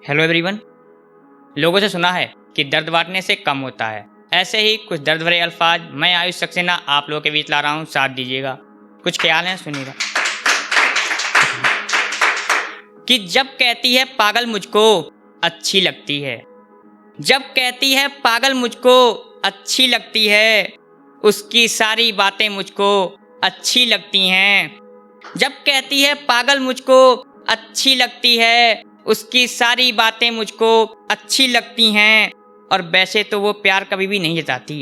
Hello everyone. लोगों से सुना है कि दर्द बांटने से कम होता है। ऐसे ही कुछ दर्द भरे अल्फाज मैं आयुष सक्सेना आप लोगों के बीच ला रहा हूँ, साथ दीजिएगा। कुछ ख्याल है, सुनिएगा। कि जब कहती है पागल मुझको अच्छी लगती है, जब कहती है पागल मुझको अच्छी लगती है, उसकी सारी बातें मुझको अच्छी लगती हैं। जब कहती है पागल मुझको अच्छी लगती है, उसकी सारी बातें मुझको अच्छी लगती हैं। और वैसे तो वो प्यार कभी भी नहीं जताती,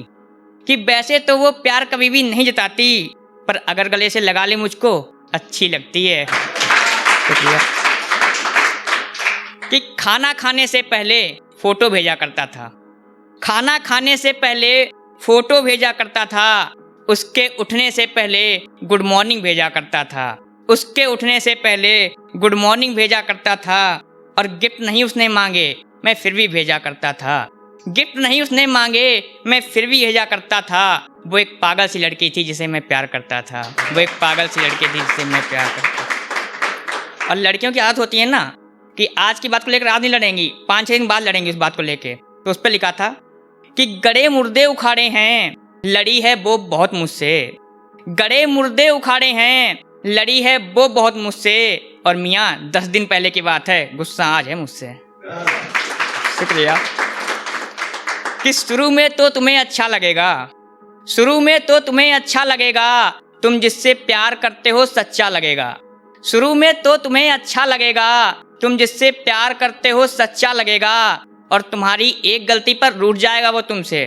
कि वैसे तो वो प्यार कभी भी नहीं जताती, पर अगर गले से लगा ले मुझको अच्छी लगती है। कि खाना खाने से पहले फोटो भेजा करता था, खाना खाने से पहले फोटो भेजा करता था, उसके उठने से पहले गुड मॉर्निंग भेजा करता था, उसके उठने से पहले गुड मॉर्निंग भेजा करता था। और गिफ्ट नहीं उसने मांगे मैं फिर भी भेजा करता था, गिफ्ट नहीं उसने मांगे मैं फिर भी भेजा करता था। वो एक पागल सी लड़की थी जिसे मैं प्यार करता था, वो एक पागल सी लड़की थी जिसे मैं प्यार करता था। और लड़कियों की आदत होती है ना कि आज की बात को लेकर आज नहीं लड़ेंगी, 5-6 दिन बाद लड़ेंगी उस बात को लेकर। तो उस पर लिखा था कि गड़े मुर्दे उखाड़े हैं, लड़ी है वो बहुत मुझसे, गड़े मुर्दे उखाड़े हैं, लड़ी है वो बहुत मुझसे। और मियाँ 10 दिन पहले की बात है, गुस्सा आज है मुझसे। शुक्रिया। कि शुरू में तो तुम्हें अच्छा लगेगा, शुरू में तो तुम्हें अच्छा लगेगा, तुम जिससे प्यार करते हो सच्चा लगेगा। शुरू में तो तुम्हें अच्छा लगेगा, तुम जिससे प्यार करते हो सच्चा लगेगा। और तुम्हारी एक गलती पर रूठ जाएगा वो तुमसे,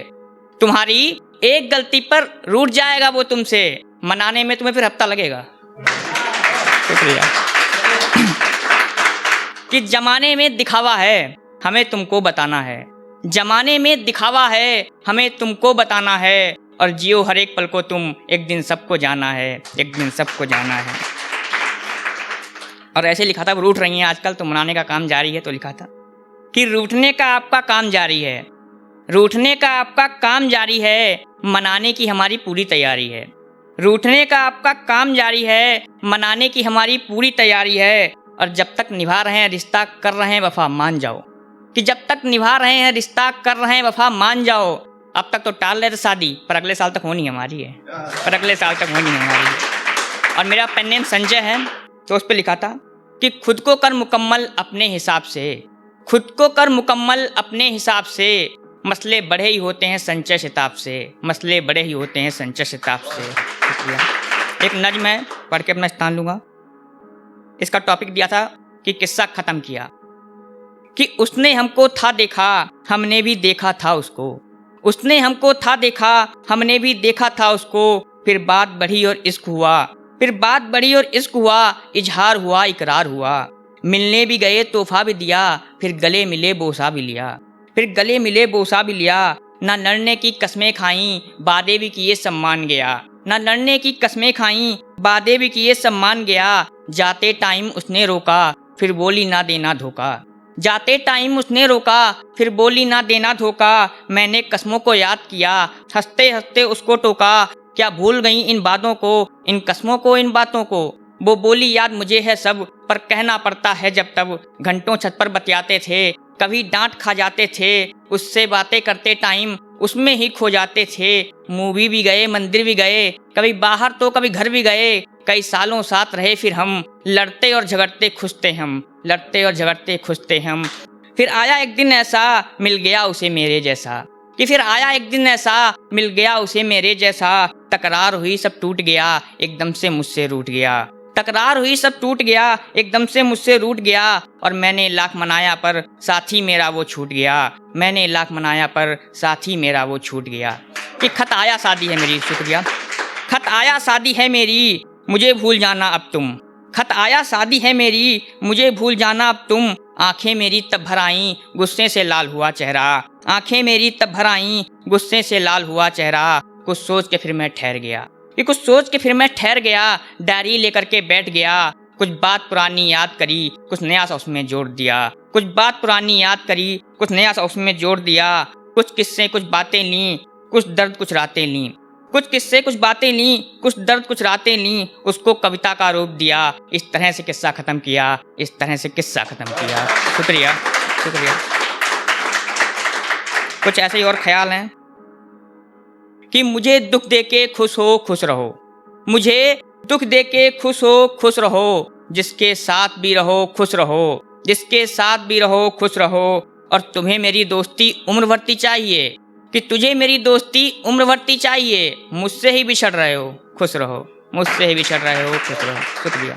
तुम्हारी एक गलती पर रूठ जाएगा वो तुमसे, मनाने में तुम्हें फिर हफ्ता लगेगा। शुक्रिया। कि जमाने में दिखावा है हमें तुमको बताना है, जमाने में दिखावा है हमें तुमको बताना है। और जियो हर एक पल को तुम, एक दिन सबको जाना है, एक दिन सबको जाना है। और ऐसे लिखा था, रूठ रही हैं आजकल तो मनाने का काम जारी है। तो लिखा था कि रूठने का आपका काम जारी है, रूठने का आपका काम जारी है, मनाने की हमारी पूरी तैयारी है। रूठने का आपका काम जारी है, मनाने की हमारी पूरी तैयारी है। और जब तक निभा रहे हैं रिश्ता कर रहे हैं वफा मान जाओ, कि जब तक निभा रहे हैं रिश्ता कर रहे हैं वफा मान जाओ। अब तक तो टाल रहे थे शादी, पर अगले साल तक होनी हमारी है, पर अगले साल तक होनी हमारी है। और मेरा पेन नेम संजय है। तो उस पर लिखा था कि खुद को कर मुकम्मल अपने हिसाब से, खुद को कर मुकम्मल अपने हिसाब से, मसले बड़े ही होते हैं संचय शिताब से, मसले बड़े ही होते हैं संचय शिताब से। एक नज़्म है, पढ़ के अपना स्थान लूँगा। इसका टॉपिक दिया था कि किस्सा ख़त्म किया। कि उसने हमको था देखा, हमने भी देखा था उसको, उसने हमको था देखा, हमने भी देखा था उसको। फिर बात बढ़ी और इश्क हुआ, फिर बात बढ़ी और इश्क हुआ, इजहार हुआ इकरार हुआ। मिलने भी गए तोहफा भी दिया, फिर गले मिले बोसा भी लिया, फिर गले मिले बोसा भी लिया। ना लड़ने की कस्में खाई, वादे भी किए सम्मान गया, ना लड़ने की कस्में खाई, वादे भी किए सम्मान गया। जाते टाइम उसने रोका, फिर बोली ना देना धोखा, जाते टाइम उसने रोका, फिर बोली ना देना धोखा। मैंने कस्मों को याद किया, हंसते हंसते उसको टोका। क्या भूल गई इन बातों को, इन कस्मों को, इन बातों को। वो बोली याद मुझे है सब, पर कहना पड़ता है जब तब। घंटों छत पर बतियाते थे, कभी डांट खा जाते थे, उससे बातें करते टाइम उसमें ही खो जाते थे। मूवी भी गए मंदिर भी गए, कभी बाहर तो कभी घर भी गए। कई सालों साथ रहे फिर हम, लड़ते और झगड़ते खुश थे हम, लड़ते और झगड़ते खुश थे हम। फिर आया एक दिन ऐसा मिल गया उसे मेरे जैसा, कि फिर आया एक दिन ऐसा मिल गया उसे मेरे जैसा। तकरार हुई सब टूट गया, एकदम से मुझसे रूठ गया, तकरार हुई सब टूट गया, एकदम से मुझसे रूठ गया। और मैंने लाख मनाया पर साथी मेरा वो छूट गया, मैंने लाख मनाया पर साथी मेरा वो छूट गया। कि खत आया शादी है मेरी, शुक्रिया। खत आया शादी है मेरी, मुझे भूल जाना अब तुम, खत आया शादी है मेरी, मुझे भूल जाना अब तुम। आंखें मेरी तब भर आईं, गुस्से से लाल हुआ चेहरा, आंखें मेरी तब भर आईं, गुस्से से लाल हुआ चेहरा। कुछ सोच के फिर मैं ठहर गया, कि कुछ सोच के फिर मैं ठहर गया। डायरी लेकर के बैठ गया, कुछ बात पुरानी याद करी, कुछ नया सा उसमें जोड़ दिया, कुछ बात पुरानी याद करी, कुछ नया सा उसमें जोड़ दिया। कुछ किस्से कुछ बातें लीं, कुछ दर्द कुछ रातें लीं, कुछ किस्से कुछ बातें लीं, कुछ दर्द कुछ रातें लीं। उसको कविता का रूप दिया, इस तरह से किस्सा ख़त्म किया, इस तरह से किस्सा ख़त्म किया। शुक्रिया। शुक्रिया। कुछ ऐसे ही और ख्याल हैं कि मुझे दुख दे के खुश हो खुश रहो, मुझे दुख दे के खुश हो खुश रहो, जिसके साथ भी रहो खुश रहो, जिसके साथ भी रहो खुश रहो। और तुम्हें मेरी दोस्ती उम्र भरती चाहिए, कि तुझे मेरी दोस्ती उम्र भरती चाहिए, मुझसे ही बिछड़ रहे हो खुश रहो, मुझसे ही बिछड़ रहे हो खुश रहो। शुक्रिया।